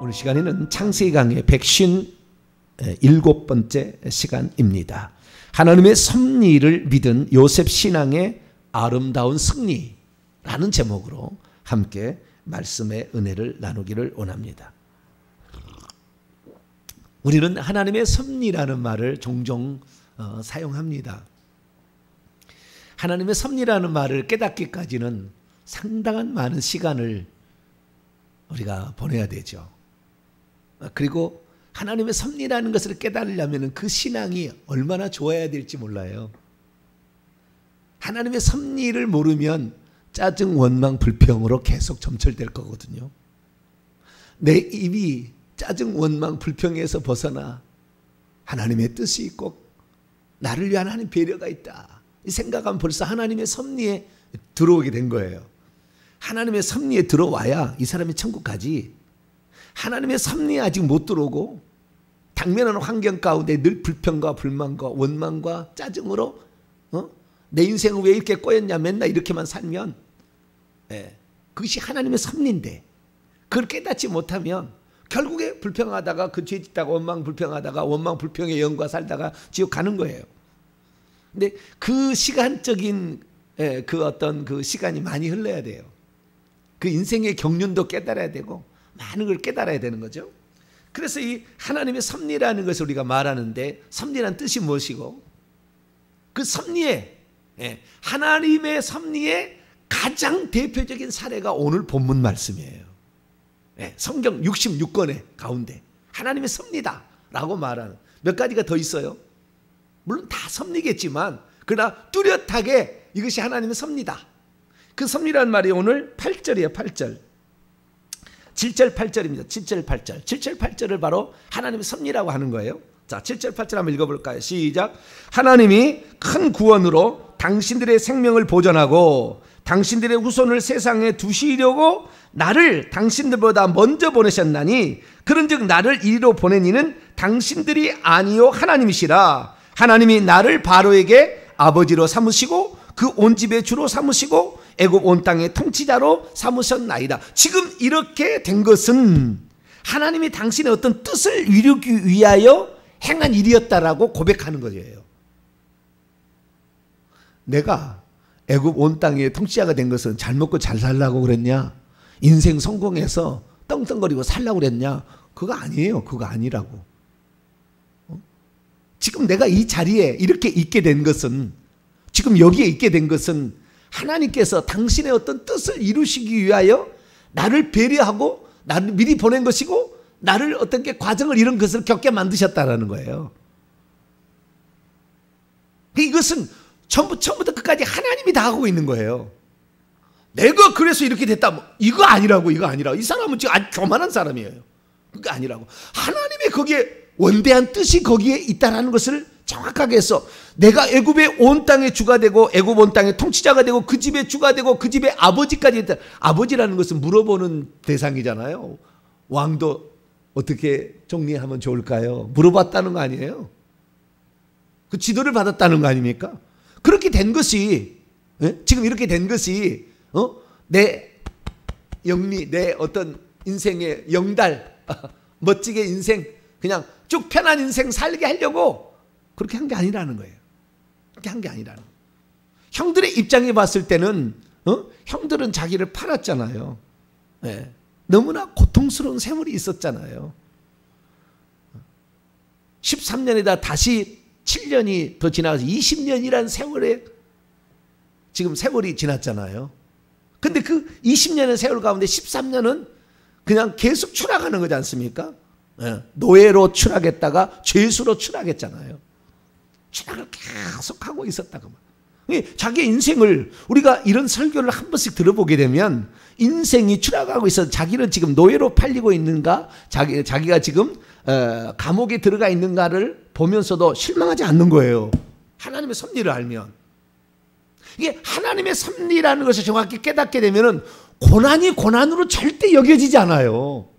오늘 시간에는 창세기 강의 157번째 시간입니다. 하나님의 섭리를 믿은 요셉 신앙의 아름다운 승리라는 제목으로 함께 말씀의 은혜를 나누기를 원합니다. 우리는 하나님의 섭리라는 말을 종종 사용합니다. 하나님의 섭리라는 말을 깨닫기까지는 상당한 많은 시간을 우리가 보내야 되죠. 그리고 하나님의 섭리라는 것을 깨달으려면 그 신앙이 얼마나 좋아야 될지 몰라요. 하나님의 섭리를 모르면 짜증, 원망, 불평으로 계속 점철될 거거든요. 내 입이 짜증, 원망, 불평에서 벗어나 하나님의 뜻이 있고 나를 위한 하나님의 배려가 있다, 이 생각하면 벌써 하나님의 섭리에 들어오게 된 거예요. 하나님의 섭리에 들어와야 이 사람이 천국 가지, 하나님의 섭리에 아직 못 들어오고 당면한 환경 가운데 늘 불평과 불만과 원망과 짜증으로 내 인생은 왜 이렇게 꼬였냐 맨날 이렇게만 살면 그것이 하나님의 섭리인데 그걸 깨닫지 못하면 결국에 불평하다가 그 죄 짓다가 원망 불평하다가 원망 불평의 영과 살다가 지옥 가는 거예요. 근데 그 시간적인 그 어떤 그 시간이 많이 흘러야 돼요. 그 인생의 경륜도 깨달아야 되고 많은 걸 깨달아야 되는 거죠. 그래서 이 하나님의 섭리라는 것을 우리가 말하는데, 섭리란 뜻이 무엇이고 그 섭리에 하나님의 섭리의 가장 대표적인 사례가 오늘 본문 말씀이에요. 성경 66권의 가운데 하나님의 섭리다 라고 말하는 몇 가지가 더 있어요. 물론 다 섭리겠지만 그러나 뚜렷하게 이것이 하나님의 섭리다. 그 섭리라는 말이 오늘 8절이에요. 8절 7절 8절입니다. 7절 8절 7절 8절을 바로 하나님의 섭리라고 하는 거예요. 자, 7절 8절 한번 읽어볼까요? 시작. 하나님이 큰 구원으로 당신들의 생명을 보존하고 당신들의 후손을 세상에 두시려고 나를 당신들보다 먼저 보내셨나니 그런즉 나를 이리로 보낸 이는 당신들이 아니요 하나님이시라. 하나님이 나를 바로에게 아버지로 삼으시고 그 온 집의 주로 삼으시고 애굽 온 땅의 통치자로 삼으셨나이다. 지금 이렇게 된 것은 하나님이 당신의 어떤 뜻을 이루기 위하여 행한 일이었다라고 고백하는 거예요. 내가 애굽 온 땅의 통치자가 된 것은 잘 먹고 잘 살라고 그랬냐? 인생 성공해서 떵떵거리고 살라고 그랬냐? 그거 아니에요. 그거 아니라고. 지금 내가 이 자리에 이렇게 있게 된 것은, 지금 여기에 있게 된 것은 하나님께서 당신의 어떤 뜻을 이루시기 위하여 나를 배려하고 나를 미리 보낸 것이고 나를 어떻게 과정을 이런 것을 겪게 만드셨다라는 거예요. 이것은 처음부터 끝까지 하나님이 다 하고 있는 거예요. 내가 그래서 이렇게 됐다, 이거 아니라고. 이거 아니라고. 이 사람은 지금 아주 교만한 사람이에요. 그거 아니라고. 하나님의 거기에 원대한 뜻이 거기에 있다라는 것을 정확하게 해서 내가 애굽의 온 땅의 주가 되고 애굽 온 땅의 통치자가 되고 그 집의 주가 되고 그 집의 아버지까지 있다. 아버지라는 것은 물어보는 대상이잖아요. 왕도 어떻게 정리하면 좋을까요? 물어봤다는 거 아니에요? 그 지도를 받았다는 거 아닙니까? 그렇게 된 것이, 지금 이렇게 된 것이 내 영리, 내 어떤 인생의 영달, 멋지게 인생 그냥 쭉 편한 인생 살게 하려고 그렇게 한 게 아니라는 거예요. 그렇게 한 게 아니라는 거예요. 형들의 입장에 봤을 때는 형들은 자기를 팔았잖아요. 너무나 고통스러운 세월이 있었잖아요. 13년에다 다시 7년이 더 지나가서 20년이라는 세월에 지금 세월이 지났잖아요. 근데 그 20년의 세월 가운데 13년은 그냥 계속 추락하는 거지 않습니까? 노예로 추락했다가 죄수로 추락했잖아요. 추락을 계속하고 있었다고. 자기 인생을, 우리가 이런 설교를 한 번씩 들어보게 되면 인생이 추락하고 있어서 자기는 지금 노예로 팔리고 있는가, 자기가 지금 감옥에 들어가 있는가를 보면서도 실망하지 않는 거예요. 하나님의 섭리를 알면. 이게 하나님의 섭리라는 것을 정확히 깨닫게 되면 고난이 고난으로 절대 여겨지지 않아요.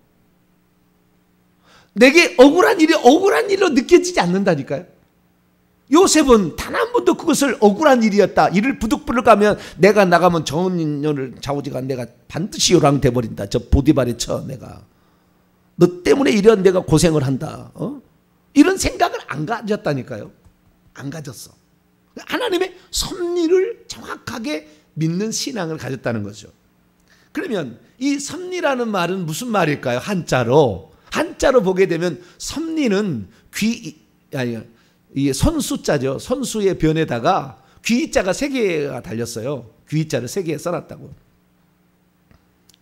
내게 억울한 일이 억울한 일로 느껴지지 않는다니까요. 요셉은 단 한 번도 그것을 억울한 일이었다, 이를 부득불을 가면 내가 나가면 정은년을 좌우지간 내가 반드시 요랑 돼버린다, 저 보디발에 쳐 내가 너 때문에 이런 내가 고생을 한다. 이런 생각을 안 가졌다니까요. 안 가졌어. 하나님의 섭리를 정확하게 믿는 신앙을 가졌다는 거죠. 그러면 이 섭리라는 말은 무슨 말일까요? 한자로 보게 되면 섭리는 이 선수자죠. 선수의 변에다가 귀자가 3개가 달렸어요. 귀자를 3개 써놨다고.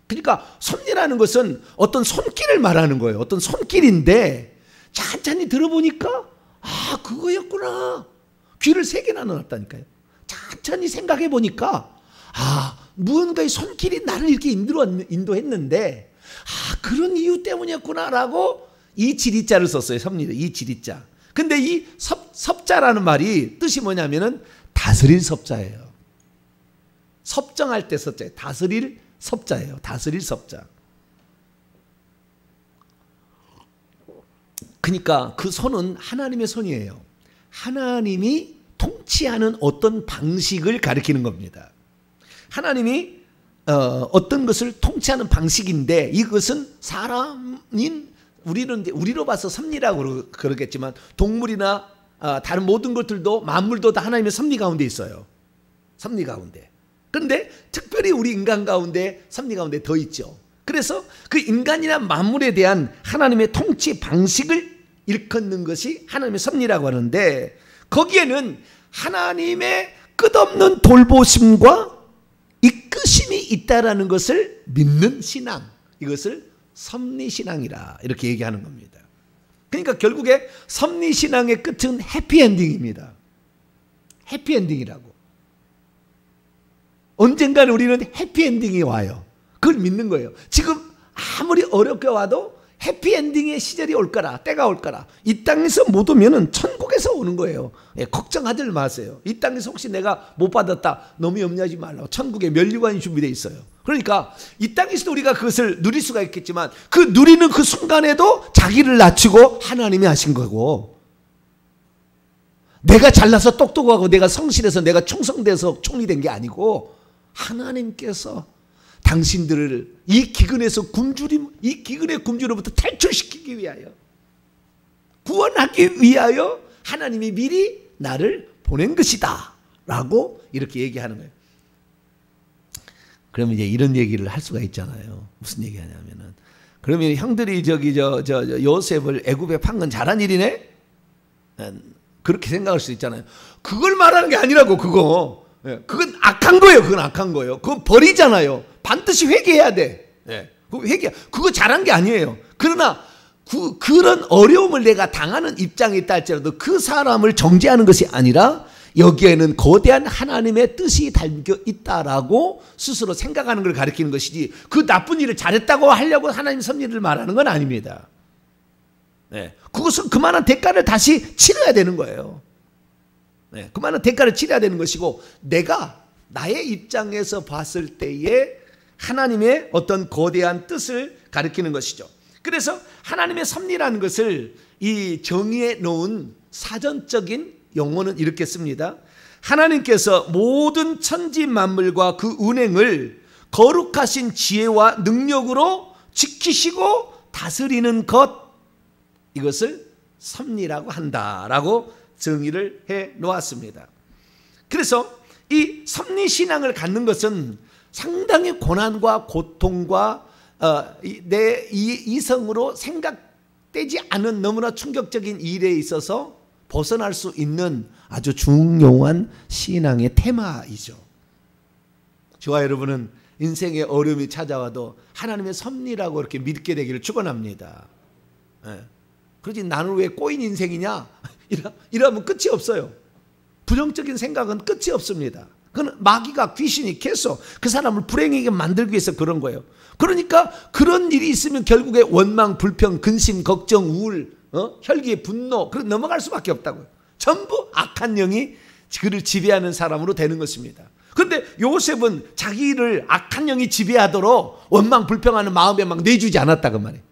그러니까 섭리라는 것은 어떤 손길을 말하는 거예요. 어떤 손길인데 천천히 들어보니까 그거였구나. 귀를 3개나 넣었다니까요. 천천히 생각해 보니까 무언가의 손길이 나를 이렇게 인도했는데 그런 이유 때문이었구나라고 이 지리자를 썼어요. 섭리를. 이 지리자. 근데 이 섭자라는 말이 뜻이 뭐냐면은 다스릴 섭자예요. 섭정할 때 섭자예요. 다스릴 섭자예요. 다스릴 섭자. 그러니까 그 손은 하나님의 손이에요. 하나님이 통치하는 어떤 방식을 가리키는 겁니다. 하나님이 어떤 것을 통치하는 방식인데 이것은 사람인 우리로 봐서 섭리라고 그러겠지만 동물이나 다른 모든 것들도 만물도 다 하나님의 섭리 가운데 있어요. 섭리 가운데. 그런데 특별히 우리 인간 가운데 섭리 가운데 더 있죠. 그래서 그 인간이나 만물에 대한 하나님의 통치 방식을 일컫는 것이 하나님의 섭리라고 하는데 거기에는 하나님의 끝없는 돌보심과 이끄심이 있다라는 것을 믿는 신앙, 이것을 섭리신앙이라 이렇게 얘기하는 겁니다. 그러니까 결국에 섭리신앙의 끝은 해피엔딩입니다. 해피엔딩이라고. 언젠가는 우리는 해피엔딩이 와요. 그걸 믿는 거예요. 지금 아무리 어렵게 와도 해피엔딩의 시절이 올 거라, 때가 올 거라. 이 땅에서 못 오면은 천국에서 오는 거예요. 걱정하지 마세요. 이 땅에서 혹시 내가 못 받았다, 너무 염려하지 말라고. 천국에 면류관이 준비되어 있어요. 그러니까 이 땅에서도 우리가 그것을 누릴 수가 있겠지만 그 누리는 그 순간에도 자기를 낮추고 하나님이 하신 거고, 내가 잘나서 똑똑하고 내가 성실해서 내가 충성돼서 총리된 게 아니고 하나님께서 당신들을 이 기근의 굶주로부터 탈출시키기 위하여, 구원하기 위하여 하나님이 미리 나를 보낸 것이다 라고 이렇게 얘기하는 거예요. 그러면 이제 이런 얘기를 할 수가 있잖아요. 무슨 얘기 하냐면은, 그러면 형들이 요셉을 애굽에 판 건 잘한 일이네? 그렇게 생각할 수 있잖아요. 그걸 말하는 게 아니라고. 그건 악한 거예요. 그건 악한 거예요. 그건 벌이잖아요. 반드시 회개해야 돼. 그거 잘한 게 아니에요. 그러나 그런 어려움을 내가 당하는 입장에 있다 할지라도 그 사람을 정죄하는 것이 아니라 여기에는 거대한 하나님의 뜻이 담겨 있다라고 스스로 생각하는 걸 가리키는 것이지, 그 나쁜 일을 잘했다고 하려고 하나님 섭리를 말하는 건 아닙니다. 그것은 그만한 대가를 다시 치러야 되는 거예요. 그만한 대가를 치러야 되는 것이고, 내가 나의 입장에서 봤을 때에 하나님의 어떤 거대한 뜻을 가리키는 것이죠. 그래서 하나님의 섭리라는 것을 이 정의에 놓은 사전적인 용어는 이렇게 씁니다. 하나님께서 모든 천지 만물과 그 운행을 거룩하신 지혜와 능력으로 지키시고 다스리는 것, 이것을 섭리라고 한다라고 정의를 해 놓았습니다. 그래서 이 섭리신앙을 갖는 것은 상당히 고난과 고통과 내 이성으로 생각되지 않은 너무나 충격적인 일에 있어서 벗어날 수 있는 아주 중요한 신앙의 테마이죠. 저와 여러분은 인생의 어려움이 찾아와도 하나님의 섭리라고 이렇게 믿게 되기를 축원합니다. 그렇지, 나는 왜 꼬인 인생이냐? 이러면 끝이 없어요. 부정적인 생각은 끝이 없습니다. 그건 마귀가, 귀신이 계속 그 사람을 불행하게 만들기 위해서 그런 거예요. 그러니까 그런 일이 있으면 결국에 원망, 불평, 근심, 걱정, 우울, 혈기, 분노, 그런 넘어갈 수밖에 없다고요. 전부 악한 영이 그를 지배하는 사람으로 되는 것입니다. 그런데 요셉은 자기를 악한 영이 지배하도록 원망, 불평하는 마음에 막 내주지 않았다고 말이에요.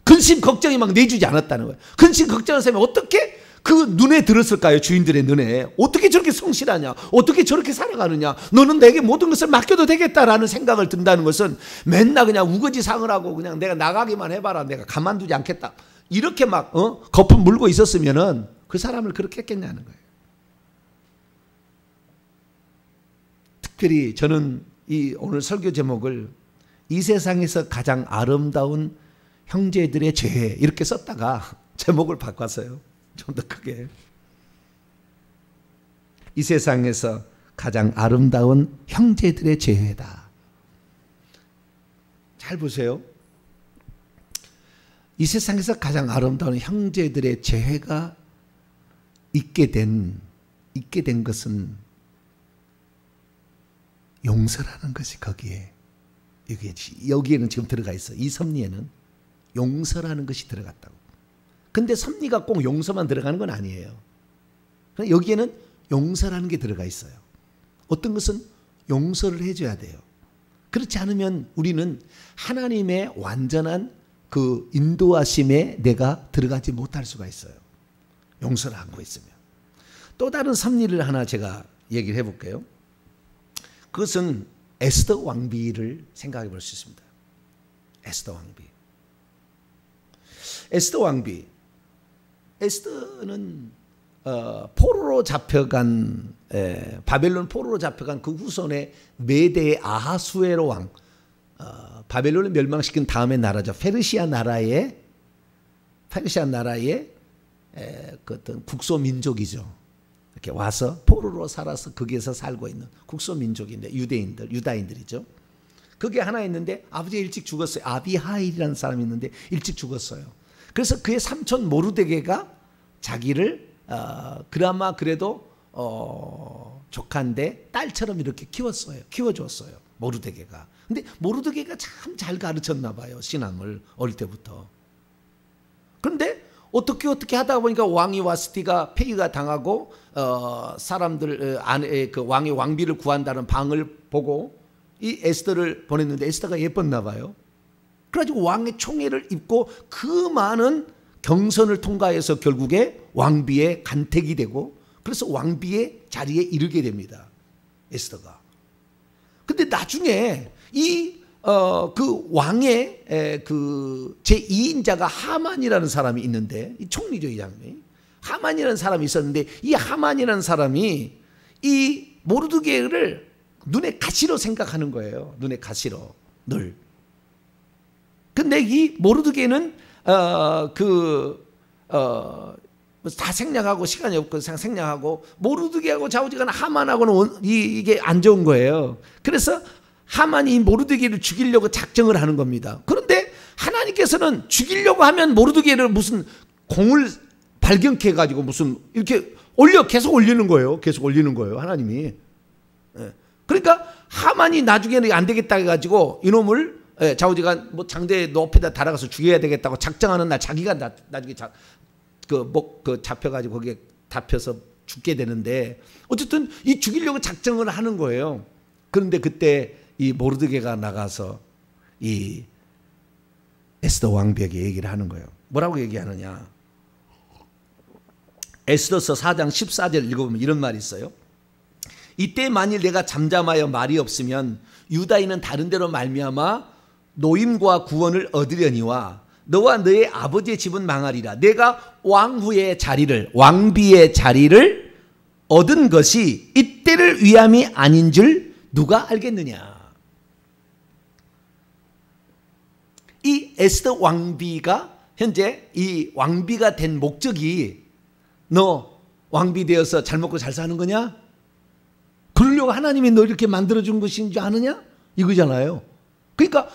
근심, 걱정이 막 내주지 않았다는 거예요. 근심, 걱정하는 사람이 어떻게 그 눈에 들었을까요? 주인들의 눈에. 어떻게 저렇게 성실하냐? 어떻게 저렇게 살아가느냐? 너는 내게 모든 것을 맡겨도 되겠다라는 생각을 든다는 것은 맨날 그냥 우거지상을 하고 그냥 내가 나가기만 해봐라. 내가 가만두지 않겠다. 이렇게 막 거품 물고 있었으면은 그 사람을 그렇게 했겠냐는 거예요. 특별히 저는 이 오늘 설교 제목을 이 세상에서 가장 아름다운 형제들의 죄 이렇게 썼다가 제목을 바꿨어요. 좀 더 크게. 이 세상에서 가장 아름다운 형제들의 죄다. 잘 보세요. 이 세상에서 가장 아름다운 형제들의 죄가 있게 된 것은 용서라는 것이 여기에는 지금 들어가 있어. 이 섭리에는 용서라는 것이 들어갔다고. 근데 섭리가 꼭 용서만 들어가는 건 아니에요. 여기에는 용서라는 게 들어가 있어요. 어떤 것은 용서를 해줘야 돼요. 그렇지 않으면 우리는 하나님의 완전한 그 인도하심에 내가 들어가지 못할 수가 있어요. 용서를 하고 있으면. 또 다른 섭리를 하나 제가 얘기를 해볼게요. 그것은 에스더 왕비를 생각해 볼 수 있습니다. 에스더 왕비. 에스더는 포로로 잡혀간 바벨론 포로로 잡혀간 그 후손의 메대의 아하수에로 왕, 바벨론을 멸망시킨 다음의 나라죠. 페르시아 나라의 그 어떤 국소 민족이죠. 이렇게 와서 포로로 살아서 거기에서 살고 있는 국소 민족인데 유다인들이죠. 그게 하나 있는데 아버지가 일찍 죽었어요. 아비하일이라는 사람이 있는데 일찍 죽었어요. 그래서 그의 삼촌 모르드게가 자기를 그나마 그래도 조카인데 딸처럼 이렇게 키워줬어요. 모르드게가. 근데 모르드게가 참 잘 가르쳤나 봐요. 신앙을 어릴 때부터. 그런데 어떻게 하다 보니까 왕이 와스티가 폐위가 당하고 사람들 안에 그 왕의 왕비를 구한다는 방을 보고 이 에스더를 보냈는데 에스더가 예뻤나 봐요. 그래가지고 왕의 총애를 입고 그 많은 경선을 통과해서 결국에 왕비의 간택이 되고 그래서 왕비의 자리에 이르게 됩니다. 에스더가. 근데 나중에 그 왕의 그 제2인자가 하만이라는 사람이 있는데 이 총리죠, 이 사람이. 하만이라는 사람이 있었는데 이 하만이라는 사람이 이 모르드게를 눈에 가시로 생각하는 거예요. 눈에 가시로 늘. 근데 이 모르드게는 다 생략하고 시간이 없고 생략하고 모르드게하고 좌우지간 하만하고는 이게 안 좋은 거예요. 그래서 하만이 모르드게를 죽이려고 작정을 하는 겁니다. 그런데 하나님께서는 죽이려고 하면 모르드게를 무슨 공을 발견해 가지고 무슨 이렇게 계속 올리는 거예요. 하나님이. 그러니까 하만이 나중에는 안 되겠다 해가지고 이놈을 좌우지간 장대 높이다 달아가서 죽여야 되겠다고 작정하는 날 자기가 나중에 잡혀가지고 거기에 잡혀서 죽게 되는데 어쨌든 이 죽이려고 작정을 하는 거예요. 그런데 그때 이 모르드게가 나가서 이 에스더 왕비에게 얘기를 하는 거예요. 뭐라고 얘기하느냐? 에스더서 4장 14절 읽어보면 이런 말이 있어요. 이때 만일 내가 잠잠하여 말이 없으면 유다인은 다른 데로 말미암아 노임과 구원을 얻으려니와 너와 너의 아버지의 집은 망하리라. 내가 왕비의 자리를 얻은 것이 이때를 위함이 아닌 줄 누가 알겠느냐. 이 에스더 왕비가 현재 이 왕비가 된 목적이 너 왕비 되어서 잘 먹고 잘 사는 거냐? 그러려고 하나님이 너 이렇게 만들어준 것인 줄 아느냐? 이거잖아요. 그러니까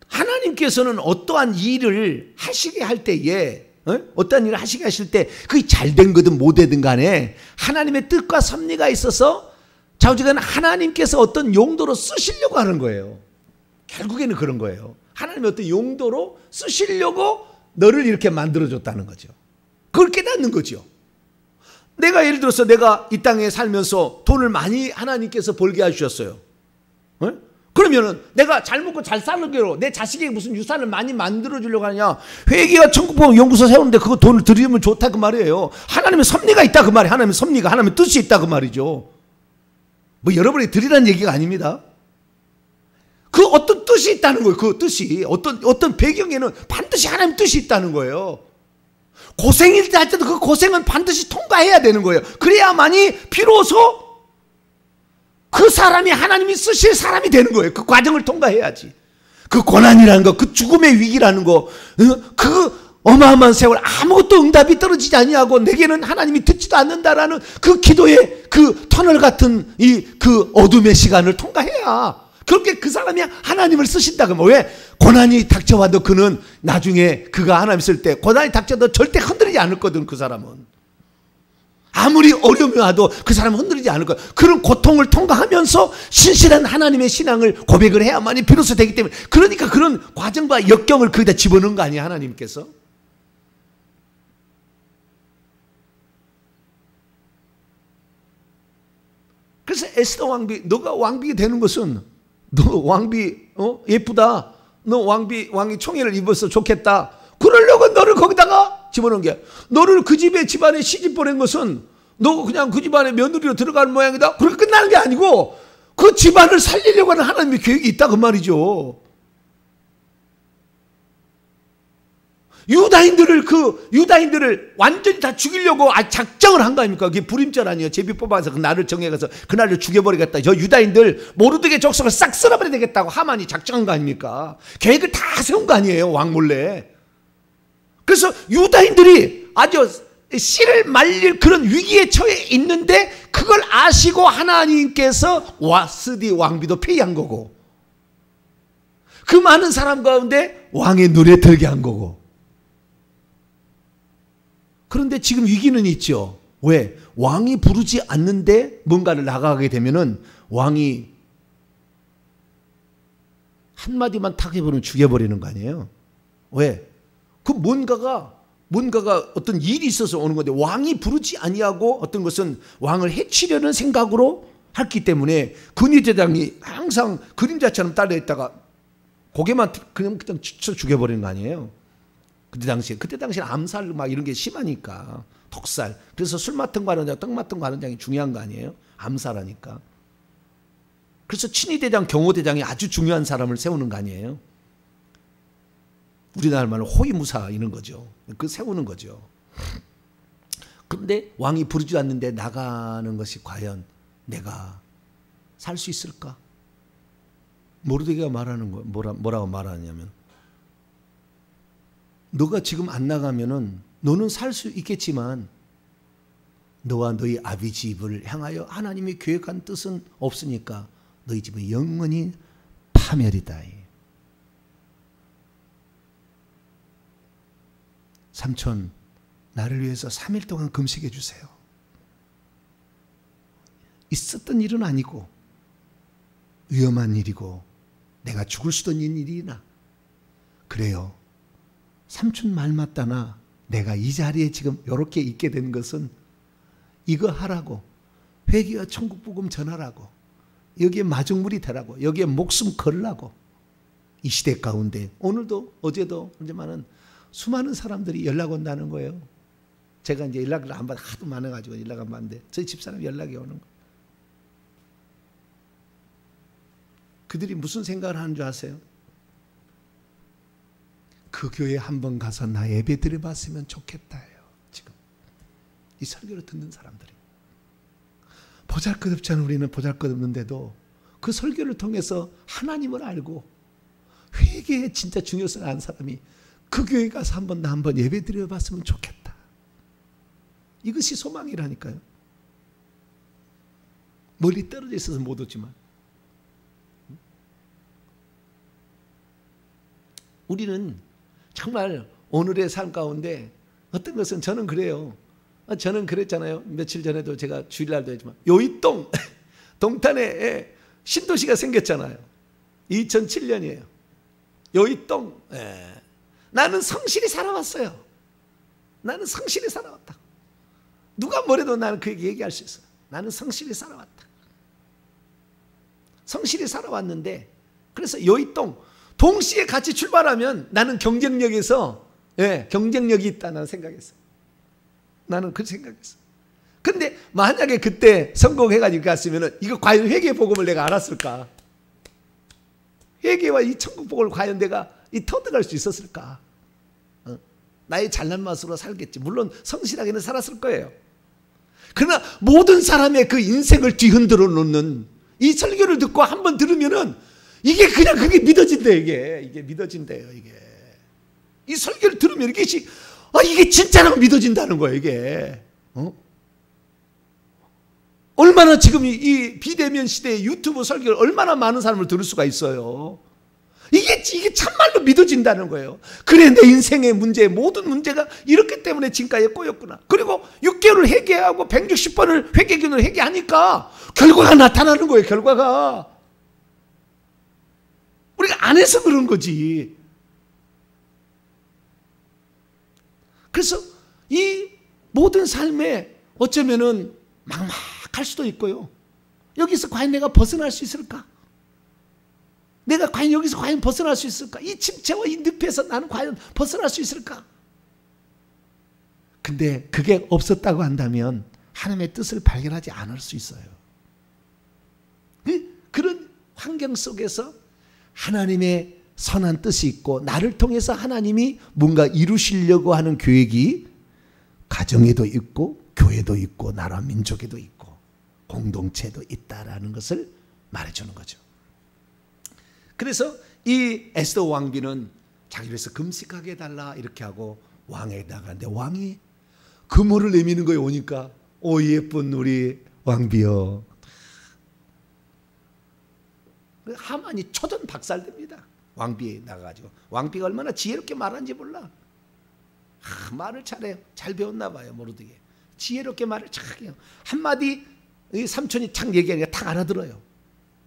하나님께서는 어떠한 일을 하시게 할 때에 어떠한 일을 하시게 하실 때 그게 잘된 거든 못되든 간에 하나님의 뜻과 섭리가 있어서 좌우지간 하나님께서 어떤 용도로 쓰시려고 하는 거예요. 결국에는 그런 거예요. 하나님의 어떤 용도로 쓰시려고 너를 이렇게 만들어줬다는 거죠. 그걸 깨닫는 거죠. 내가 예를 들어서 내가 이 땅에 살면서 돈을 많이 하나님께서 벌게 해주셨어요. 그럼 그러면은 내가 잘 먹고 잘 살기로 내 자식에게 무슨 유산을 많이 만들어 주려고 하느냐? 회계와 천국보험 연구소 세우는데 그거 돈을 들이면 좋다 그 말이에요. 하나님의 섭리가 있다 그 말이에요. 하나님의 섭리가, 하나님의 뜻이 있다 그 말이죠. 뭐 여러분이 드리라는 얘기가 아닙니다. 그 어떤 뜻이 있다는 거예요. 그 뜻이 어떤 배경에는 반드시 하나님의 뜻이 있다는 거예요. 고생일 때 할 때도 그 고생은 반드시 통과해야 되는 거예요. 그래야만이 비로소 그 사람이 하나님이 쓰실 사람이 되는 거예요. 그 과정을 통과해야지. 그 고난이라는 거, 그 죽음의 위기라는 거, 그 어마어마한 세월 아무것도 응답이 떨어지지 아니하고 내게는 하나님이 듣지도 않는다라는 그 기도의 그 터널 같은 그 어둠의 시간을 통과해야 그렇게 그 사람이 하나님을 쓰신다. 그러면 왜? 고난이 닥쳐와도 그는 나중에 그가 하나님 쓸 때 고난이 닥쳐도 절대 흔들리지 않았거든. 그 사람은 아무리 어려움이 와도 그 사람은 흔들리지 않을 거야. 그런 고통을 통과하면서 신실한 하나님의 신앙을 고백을 해야만이 비로소 되기 때문에, 그러니까 그런 과정과 역경을 거기다 집어넣은 거 아니에요, 하나님께서? 그래서 에스더 왕비, 너가 왕비가 되는 것은, 너 왕비 예쁘다, 너 왕이 총애를 입어서 좋겠다, 그러려고 너를 거기다가 집어넣은 게, 너를 그 집안에 시집 보낸 것은 너 그냥 그 집안에 며느리로 들어가는 모양이다, 그렇게 끝나는 게 아니고 그 집안을 살리려고 하는 하나님의 계획이 있다 그 말이죠. 유다인들을 완전히 다 죽이려고 작정을 한 거 아닙니까? 그게 불임절 아니에요. 제비 뽑아서 그 날을 정해가서 그날을 죽여버리겠다. 저 유다인들 모르드게 족속을 싹 쓸어버려야 되겠다고 하만이 작정한 거 아닙니까? 계획을 다 세운 거 아니에요, 왕 몰래. 그래서 유다인들이 아주 씨를 말릴 그런 위기에 처해 있는데 그걸 아시고 하나님께서 와스디 왕비도 폐위한 거고, 그 많은 사람 가운데 왕의 눈에 들게 한 거고. 그런데 지금 위기는 있죠. 왜? 왕이 부르지 않는데 뭔가를 나가게 되면은 왕이 한마디만 탁 해버리면 죽여버리는 거 아니에요? 왜? 그 뭔가가 어떤 일이 있어서 오는 건데, 왕이 부르지 아니하고 어떤 것은 왕을 해치려는 생각으로 했기 때문에 근위대장이 항상 그림자처럼 딸려 있다가 고개만 그냥 치쳐 죽여버리는 거 아니에요? 그때 당시에 암살 막 이런 게 심하니까, 독살. 그래서 술 맡은 거 하는 장, 떡 맡은 거 하는 장이 중요한 거 아니에요? 암살하니까. 그래서 친위대장, 경호대장이 아주 중요한 사람을 세우는 거 아니에요? 우리나라 말로 호위무사 이런 거죠. 그 세우는 거죠. 그런데 왕이 부르지 않는데 나가는 것이 과연 내가 살 수 있을까? 모르드게가 말하는 거 뭐라고 말하냐면, 너가 지금 안 나가면은 너는 살 수 있겠지만 너와 너희 아비 집을 향하여 하나님이 계획한 뜻은 없으니까 너희 집은 영원히 파멸이다. 삼촌, 나를 위해서 3일 동안 금식해 주세요. 있었던 일은 아니고 위험한 일이고 내가 죽을 수도 있는 일이나, 그래요. 삼촌 말 맞다나 내가 이 자리에 지금 이렇게 있게 된 것은 이거 하라고, 회개와 천국복음 전하라고, 여기에 마중물이 되라고, 여기에 목숨 걸라고. 이 시대 가운데 오늘도 어제도 언제만은 수많은 사람들이 연락 온다는 거예요. 제가 이제 연락을 안 받아, 하도 많아가지고 연락 안 받는데 저희 집사람이 연락이 오는 거예요. 그들이 무슨 생각을 하는 줄 아세요? 그 교회 한번 가서 나 예배 드려봤으면 좋겠다예요. 지금 이 설교를 듣는 사람들이 보잘것없지 않은, 우리는 보잘것없는데도 그 설교를 통해서 하나님을 알고 회개의 진짜 중요성을 아는 사람이 그 교회 가서 나 한번 예배 드려봤으면 좋겠다. 이것이 소망이라니까요. 멀리 떨어져 있어서 못 오지만 우리는 정말 오늘의 삶 가운데 어떤 것은, 저는 그래요. 저는 그랬잖아요. 며칠 전에도 제가 주일날도 했지만 요이동 동탄에 신도시가 생겼잖아요. 2007년이에요. 요이동. 나는 성실히 살아왔어요. 나는 성실히 살아왔다. 누가 뭐래도 나는 그 얘기할 수 있어요. 나는 성실히 살아왔다. 성실히 살아왔는데 그래서 요이동 동시에 같이 출발하면 나는 경쟁력에서 경쟁력이 있다 나는 생각했어. 나는 그렇게 생각했어. 근데 만약에 그때 성공해가지고 갔으면 이거 과연 회개 복음을 내가 알았을까? 회개와 이 천국 복음을 과연 내가 터득할 수 있었을까? 나의 잘난 맛으로 살겠지. 물론 성실하게는 살았을 거예요. 그러나 모든 사람의 그 인생을 뒤흔들어 놓는 이 설교를 듣고 한번 들으면은 이게 그냥 그게 믿어진대요. 이게 믿어진대요. 이 설교를 들으면 이게 진짜라고 믿어진다는 거예요. 이게 얼마나 지금 이 비대면 시대의 유튜브 설교를 얼마나 많은 사람을 들을 수가 있어요. 이게 참말로 믿어진다는 거예요. 그래, 내 인생의 문제, 모든 문제가 이렇기 때문에 지금까지 꼬였구나. 그리고 6개월을 회개하고 160번을 회개균을 회개하니까 결과가 나타나는 거예요. 결과가. 우리가 안 해서 그런 거지. 그래서 이 모든 삶에 어쩌면은 막막할 수도 있고요. 여기서 과연 내가 벗어날 수 있을까? 내가 과연 여기서 과연 벗어날 수 있을까? 이 침체와 이 늪에서 나는 과연 벗어날 수 있을까? 근데 그게 없었다고 한다면 하나님의 뜻을 발견하지 않을 수 있어요. 그런 환경 속에서 하나님의 선한 뜻이 있고 나를 통해서 하나님이 뭔가 이루시려고 하는 계획이 가정에도 있고 교회도 있고 나라 민족에도 있고 공동체도 있다라는 것을 말해주는 거죠. 그래서 이 에스더 왕비는 자기를 위해서 금식하게 해달라 이렇게 하고 왕에게 나가는데 왕이 금호를 내미는 거에 오니까 오 예쁜 우리 왕비여. 하만이 초전 박살됩니다. 왕비에 나가가지고 왕비가 얼마나 지혜롭게 말하는지 몰라. 말을 잘해요. 잘 배웠나 봐요. 모르게 지혜롭게 말을 잘해요. 한마디 삼촌이 착 얘기하니까 다 알아들어요.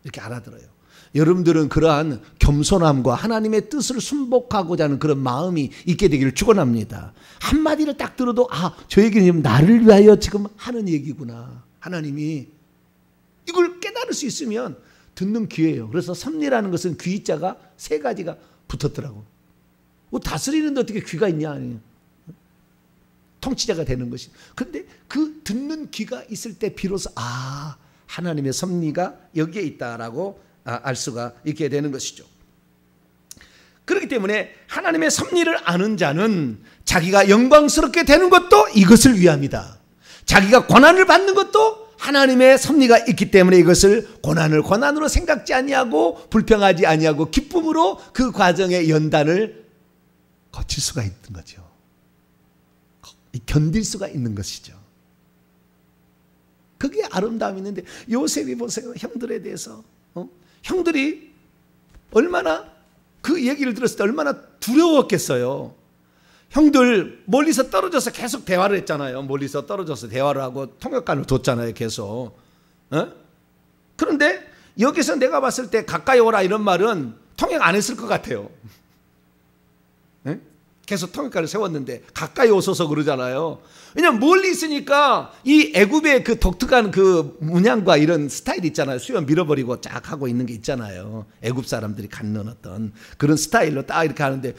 이렇게 알아들어요. 여러분들은 그러한 겸손함과 하나님의 뜻을 순복하고자 하는 그런 마음이 있게 되기를 축원합니다. 한마디를 딱 들어도 저 얘기는 나를 위하여 지금 하는 얘기구나. 하나님이 이걸 깨달을 수 있으면 듣는 귀예요. 그래서 섭리라는 것은 귀자가 3가지가 붙었더라고. 다스리는데 어떻게 귀가 있냐. 통치자가 되는 것이. 그런데 그 듣는 귀가 있을 때 비로소 하나님의 섭리가 여기에 있다라고 알 수가 있게 되는 것이죠. 그렇기 때문에 하나님의 섭리를 아는 자는 자기가 영광스럽게 되는 것도 이것을 위함이다. 자기가 고난을 받는 것도 하나님의 섭리가 있기 때문에 이것을 고난으로 생각지 아니하고 불평하지 아니하고 기쁨으로 그 과정의 연단을 거칠 수가 있는 거죠. 견딜 수가 있는 것이죠. 그게 아름다움이 있는데 요셉이 보세요. 형들에 대해서 형들이 얼마나 그 얘기를 들었을 때 얼마나 두려웠겠어요. 형들 멀리서 떨어져서 계속 대화를 했잖아요. 멀리서 떨어져서 대화를 하고 통역관을 뒀잖아요. 계속. 그런데 여기서 내가 봤을 때 가까이 오라 이런 말은 통역 안 했을 것 같아요. 계속 통역관을 세웠는데 가까이 오소서 그러잖아요. 왜냐면 멀리 있으니까 이 애굽의 그 독특한 그 문양과 이런 스타일 있잖아요. 수염 밀어버리고 쫙 하고 있는 게 있잖아요. 애굽 사람들이 갖는 어떤 그런 스타일로 딱 이렇게 하는데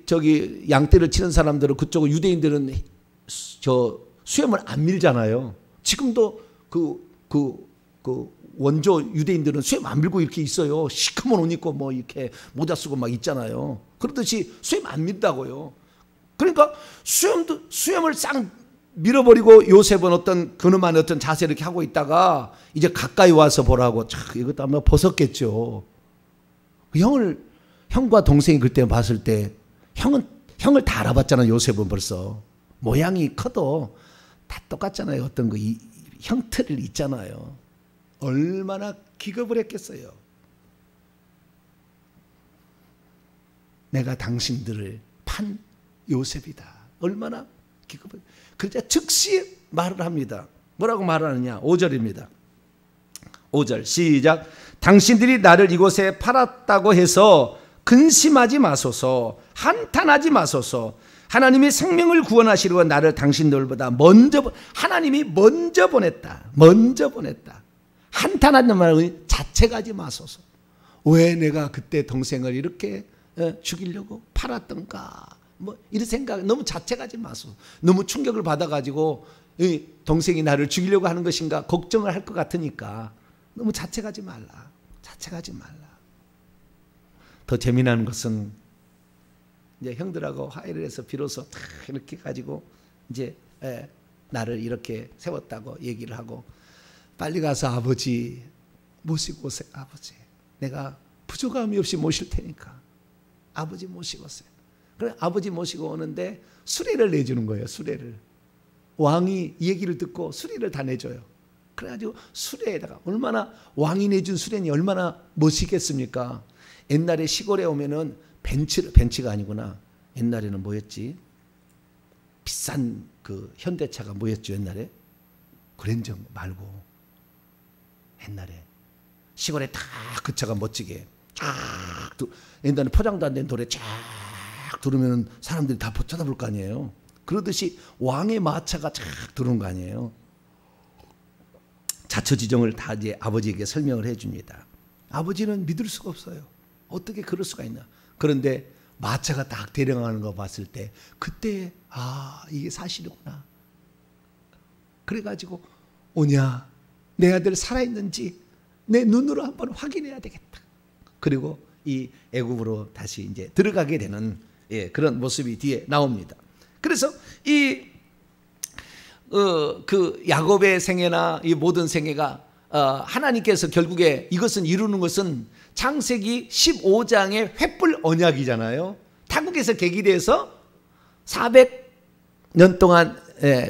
저기 양떼를 치는 사람들은 그쪽 유대인들은 저 수염을 안 밀잖아요. 지금도 그 원조 유대인들은 수염 안 밀고 이렇게 있어요. 시커먼 옷 입고 뭐 이렇게 모자 쓰고 막 있잖아요. 그렇듯이 수염 안 밀다고요. 그러니까 수염을 싹 밀어버리고 요셉은 어떤 근엄한 어떤 자세를 이렇게 하고 있다가 이제 가까이 와서 보라고 이것도 아마 벗었겠죠. 형과 동생이 그때 봤을 때 형을 다 알아봤잖아요. 요셉은 벌써 모양이 커도 다 똑같잖아요. 어떤 이 형틀이 있잖아요. 얼마나 기겁을 했겠어요. 내가 당신들을 판 요셉이다. 얼마나 기겁을. 그러자 즉시 말을 합니다. 뭐라고 말하느냐. 5절입니다. 5절 시작. 당신들이 나를 이곳에 팔았다고 해서 근심하지 마소서. 한탄하지 마소서. 하나님이 생명을 구원하시려고 나를 당신들보다 하나님이 먼저 보냈다. 한탄하는 말은 자책하지 마소서. 왜 내가 그때 동생을 이렇게 죽이려고 팔았던가, 뭐 이런 생각 너무 자책하지 마소. 너무 충격을 받아가지고 동생이 나를 죽이려고 하는 것인가 걱정을 할 것 같으니까 너무 자책하지 말라. 자책하지 말라. 더 재미나는 것은 이제 형들하고 화해를 해서 비로소 다 이렇게 가지고 이제 나를 이렇게 세웠다고 얘기를 하고, 빨리 가서 아버지 모시고 오세요. 아버지, 내가 부족함이 없이 모실 테니까 아버지 모시고 오세요. 그래 아버지 모시고 오는데 수레를 내주는 거예요. 수레를. 왕이 이 얘기를 듣고 수레를 다 내줘요. 그래가지고 수레에다가, 얼마나 왕이 내준 수레니 얼마나 멋있겠습니까? 옛날에 시골에 오면은 벤츠가 아니구나. 옛날에는 뭐였지? 비싼 그 현대차가 뭐였죠 옛날에? 그랜저 말고 옛날에 시골에 다 그 차가 멋지게 쫙, 옛날에 포장도 안 된 돌에 쫙 두르면 사람들이 다 쳐다볼 거 아니에요. 그러듯이 왕의 마차가 쫙 들어온 거 아니에요. 자처지종을 다 이제 아버지에게 설명을 해줍니다. 아버지는 믿을 수가 없어요. 어떻게 그럴 수가 있나. 그런데 마차가 딱 대령하는 거 봤을 때 그때 이게 사실이구나. 그래가지고 오냐, 내 아들 살아있는지 내 눈으로 한번 확인해야 되겠다. 그리고 이 애굽으로 다시 이제 들어가게 되는 그런 모습이 뒤에 나옵니다. 그래서 그 야곱의 생애나 이 모든 생애가 하나님께서 결국에 이것은 이루는 것은 창세기 15장의 횃불 언약이잖아요. 타국에서 계기돼서 400년 동안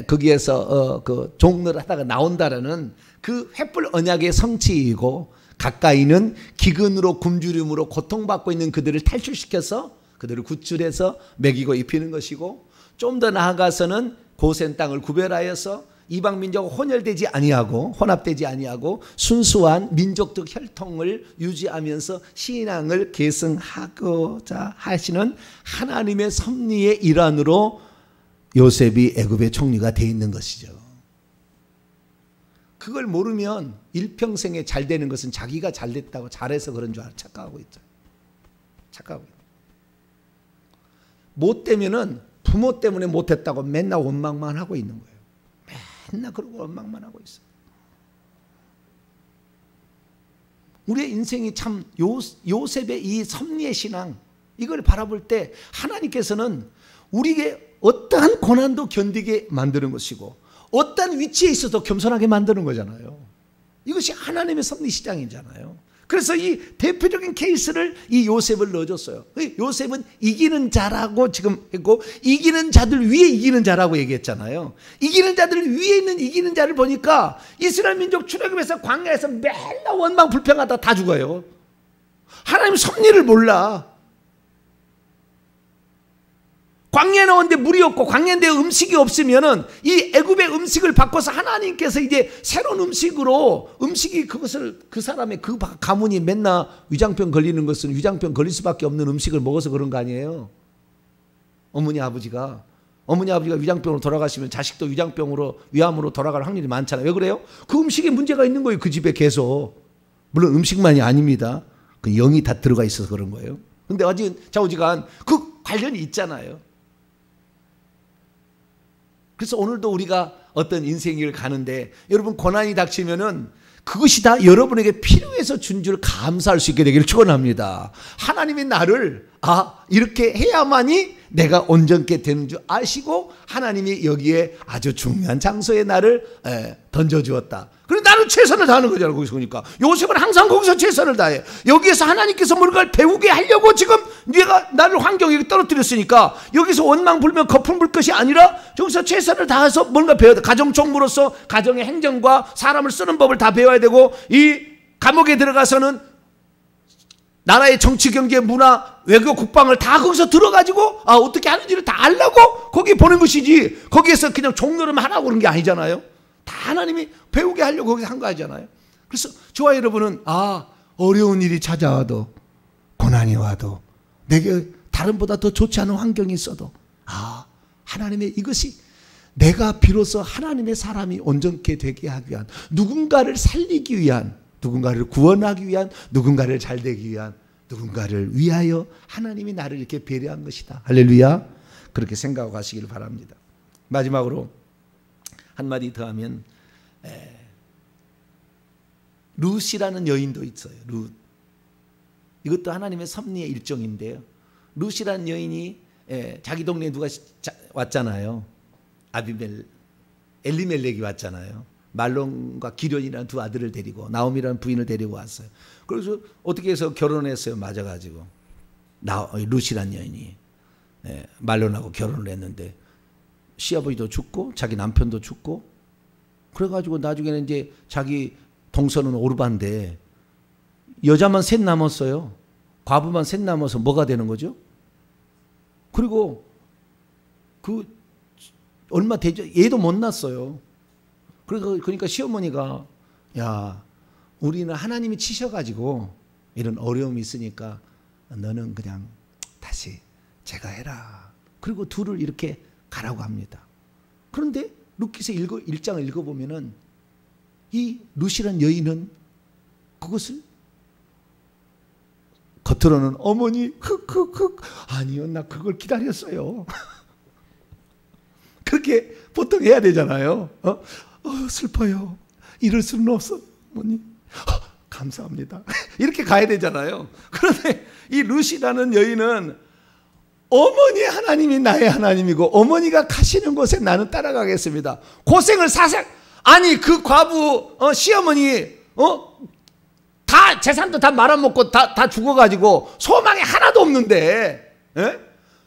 거기에서 그 종로를 하다가 나온다라는 그 횃불 언약의 성취이고, 가까이는 기근으로 굶주림으로 고통받고 있는 그들을 탈출시켜서 그들을 구출해서 먹이고 입히는 것이고, 좀 더 나아가서는 고센 땅을 구별하여서 이방 민족과 혼혈되지 아니하고 혼합되지 아니하고 순수한 민족적 혈통을 유지하면서 신앙을 계승하고자 하시는 하나님의 섭리의 일환으로 요셉이 애굽의 총리가 되어 있는 것이죠. 그걸 모르면 일평생에 잘 되는 것은 자기가 잘 됐다고 잘해서 그런 줄 착각하고 있죠. 착각하고 있죠. 못 되면은 부모 때문에 못했다고 맨날 원망만 하고 있는 거예요. 맨날 그러고 원망만 하고 있어요. 우리의 인생이 참 요셉의 이 섭리의 신앙, 이걸 바라볼 때 하나님께서는 우리에게 어떠한 고난도 견디게 만드는 것이고 어떠한 위치에 있어도 겸손하게 만드는 거잖아요. 이것이 하나님의 섭리 시장이잖아요. 그래서 이 대표적인 케이스를 이 요셉을 넣어줬어요. 요셉은 이기는 자라고 지금 했고, 이기는 자들 위에 이기는 자라고 얘기했잖아요. 이기는 자들 위에 있는 이기는 자를 보니까 이스라엘 민족 출애굽에서 광야에서 맨날 원망 불평하다 다 죽어요. 하나님 섭리를 몰라. 광야에 나오는데 물이 없고 광야인데 음식이 없으면은 이 애굽의 음식을 바꿔서 하나님께서 이제 새로운 음식으로, 음식이 그것을 그 사람의 그 가문이 맨날 위장병 걸리는 것은 위장병 걸릴 수밖에 없는 음식을 먹어서 그런 거 아니에요. 어머니 아버지가 위장병으로 돌아가시면 자식도 위장병으로 위암으로 돌아갈 확률이 많잖아요. 왜 그래요? 그 음식에 문제가 있는 거예요. 그 집에 계속. 물론 음식만이 아닙니다. 그 영이 다 들어가 있어서 그런 거예요. 근데 아직 좌우지간 그 관련이 있잖아요. 그래서 오늘도 우리가 어떤 인생을 가는데 여러분 고난이 닥치면은 그것이 다 여러분에게 필요해서 준 줄 감사할 수 있게 되기를 축원합니다. 하나님이 나를 이렇게 해야만이 내가 온전케 되는 줄 아시고 하나님이 여기에 아주 중요한 장소에 나를 던져주었다. 그리고 나는 최선을 다하는 거잖아요. 거기서 보니까 요셉은 항상 거기서 최선을 다해. 여기에서 하나님께서 뭔가를 배우게 하려고 지금 네가 나를 환경에 떨어뜨렸으니까 여기서 원망 불면 거품 불 것이 아니라 여기서 최선을 다해서 뭔가 배워야 돼. 가정총무로서 가정의 행정과 사람을 쓰는 법을 다 배워야 되고, 이 감옥에 들어가서는 나라의 정치, 경제, 문화, 외교, 국방을 다 거기서 들어가지고 어떻게 하는지를 다 알라고 거기 보낸 것이지, 거기에서 그냥 종노릇만 하라고 그런 게 아니잖아요. 다 하나님이 배우게 하려고 거기서 한 거 아니잖아요. 그래서 저와 여러분은 어려운 일이 찾아와도, 고난이 와도, 내게 다른보다 더 좋지 않은 환경이 있어도 하나님의 이것이 내가 비로소 하나님의 사람이 온전케 되게 하기 위한, 누군가를 살리기 위한, 누군가를 구원하기 위한, 누군가를 잘되기 위한, 누군가를 위하여 하나님이 나를 이렇게 배려한 것이다. 할렐루야. 그렇게 생각하고 가시기를 바랍니다. 마지막으로 한마디 더 하면 룻이라는 여인도 있어요. 룻. 이것도 하나님의 섭리의 일종인데요. 룻이라는 여인이 자기 동네에 누가 왔잖아요. 엘리멜렉이 왔잖아요. 말론과 기련이라는 두 아들을 데리고, 나오미라는 부인을 데리고 왔어요. 그래서 어떻게 해서 결혼했어요. 맞아가지고 룻이라는 여인이 말론하고 결혼을 했는데 시아버지도 죽고 자기 남편도 죽고, 그래가지고 나중에는 이제 자기 동서는 오르반데 여자만 셋 남았어요. 과부만 셋 남아서 뭐가 되는 거죠? 그리고 그 얼마 되죠? 얘도 못 낳았어요. 그러니까 시어머니가, 야, 우리는 하나님이 치셔가지고 이런 어려움이 있으니까 너는 그냥 다시 제가 해라. 그리고 둘을 이렇게 가라고 합니다. 그런데 룻기서 1장을 읽어보면은 이 룻이란 여인은 그것을 겉으로는 어머니 흑흑흑 아니요, 나 그걸 기다렸어요. 그렇게 보통 해야 되잖아요. 슬퍼요. 이럴 수는 없어 어머니. 감사합니다. 이렇게 가야 되잖아요. 그런데 이 룻이라는 여인은 어머니 하나님이 나의 하나님이고 어머니가 가시는 곳에 나는 따라가겠습니다. 고생을 아니 그 과부 시어머니 다 재산도 다 말아먹고 다 죽어가지고 소망이 하나도 없는데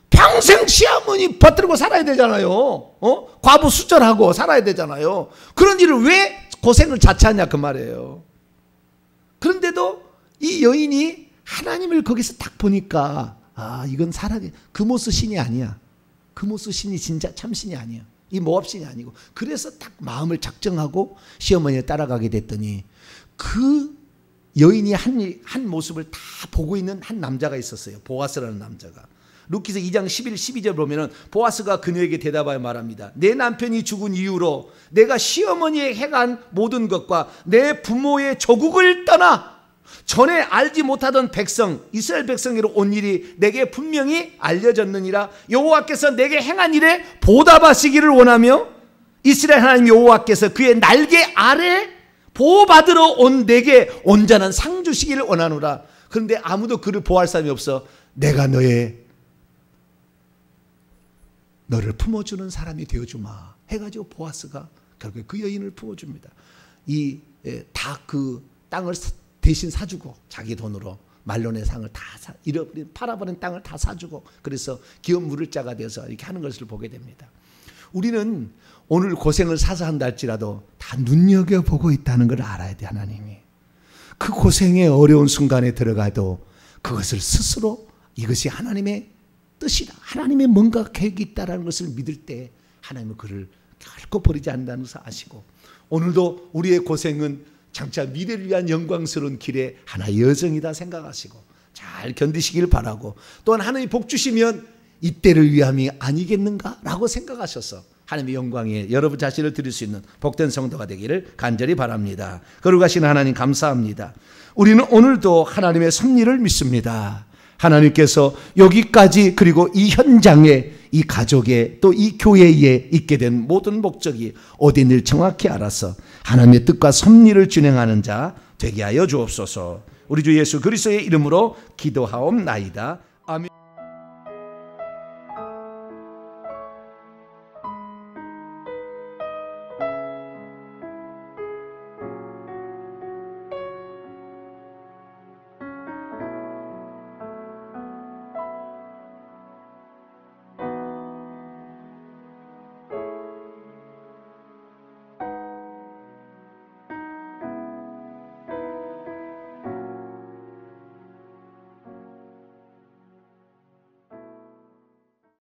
평생 시어머니 받들고 살아야 되잖아요. 과부 수절하고 살아야 되잖아요. 그런 일을 왜 고생을 자처하냐 그 말이에요. 그런데도 이 여인이 하나님을 거기서 딱 보니까 이건 그모스 신이 아니야. 그모스 신이 진짜 참신이 아니야. 이 모압 신이 아니고. 그래서 딱 마음을 작정하고 시어머니를 따라가게 됐더니 그 여인이 한 모습을 다 보고 있는 한 남자가 있었어요. 보아스라는 남자가. 룻기서 2장 11, 12절 보면은 보아스가 그녀에게 대답하여 말합니다. 내 남편이 죽은 이후로 내가 시어머니의 행한 모든 것과 내 부모의 조국을 떠나 전에 알지 못하던 백성 이스라엘 백성으로 온 일이 내게 분명히 알려졌느니라. 여호와께서 내게 행한 일에 보답하시기를 원하며 이스라엘 하나님 여호와께서 그의 날개 아래 보호받으러 온 내게 온전한 상 주시기를 원하노라. 그런데 아무도 그를 보호할 사람이 없어. 내가 너를 품어주는 사람이 되어주마 해가지고 보아스가 결국에 그 여인을 품어줍니다. 다 그 땅을 대신 사주고 자기 돈으로 말론의 상을 다 팔아버린 땅을 다 사주고, 그래서 기업 물을 자가 되어서 이렇게 하는 것을 보게 됩니다. 우리는 오늘 고생을 사서 한다 할지라도 다 눈여겨보고 있다는 걸 알아야 돼. 하나님이 그 고생의 어려운 순간에 들어가도 그것을 스스로 이것이 하나님의 뜻이다, 하나님의 뭔가 계획이 있다는 것을 믿을 때 하나님은 그를 결코 버리지 않는다는 것을 아시고, 오늘도 우리의 고생은 장차 미래를 위한 영광스러운 길의 하나의 여정이다 생각하시고 잘 견디시길 바라고, 또한 하나님이 복 주시면 이때를 위함이 아니겠는가라고 생각하셔서 하나님의 영광에 여러분 자신을 드릴 수 있는 복된 성도가 되기를 간절히 바랍니다. 거룩하신 하나님 감사합니다. 우리는 오늘도 하나님의 섭리를 믿습니다. 하나님께서 여기까지 그리고 이 현장에 이 가족에 또 이 교회에 있게 된 모든 목적이 어딘지를 정확히 알아서 하나님의 뜻과 섭리를 진행하는 자 되게 하여 주옵소서. 우리 주 예수 그리스도의 이름으로 기도하옵나이다.